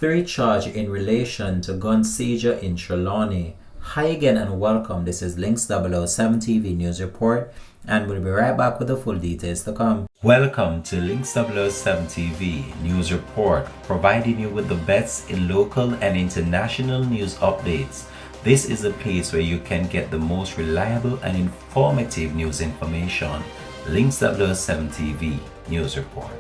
Three charged in relation to gun seizure in Trelawny. Hi again and welcome. This is Links 007 TV News Report, and we'll be right back with the full details to come. Welcome to Links 007 TV News Report, providing you with the best in local and international news updates. This is a place where you can get the most reliable and informative news information. Links 007 TV News Report.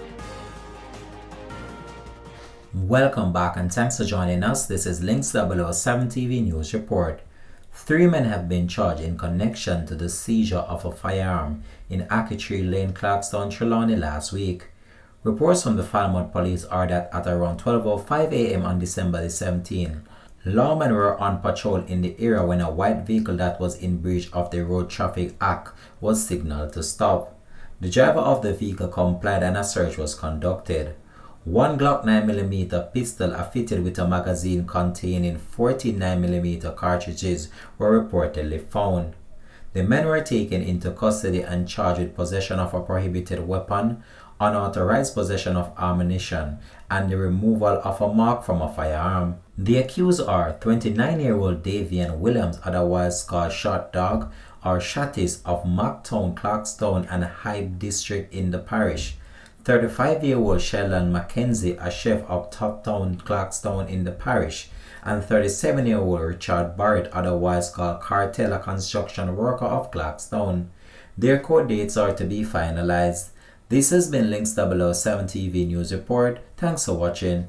Welcome back and thanks for joining us. This is Links 007 TV News Report. 3 men have been charged in connection to the seizure of a firearm in Tree Lane, Clarkstown, Trelawny last week. Reports from the Falmouth police are that at around 12:05 a.m. on December the 17th, lawmen were on patrol in the area when a white vehicle that was in breach of the Road Traffic Act was signaled to stop. The driver of the vehicle complied and a search was conducted. One Glock 9mm pistol fitted with a magazine containing 14 9mm cartridges were reportedly found. The men were taken into custody and charged with possession of a prohibited weapon, unauthorized possession of ammunition, and the removal of a mark from a firearm. The accused are 29-year-old Davian Williams, otherwise called Shot Dog or Shattis, of Mactown, Clarkstown and Hyde District in the parish. 35-year-old Sheldon Mackenzie, a chef of Toptown, Clarkstown in the parish, and 37-year-old Richard Barrett, otherwise called Cartel, a construction worker of Clarkstown. Their court dates are to be finalized. This has been Links 007 TV News Report. Thanks for watching.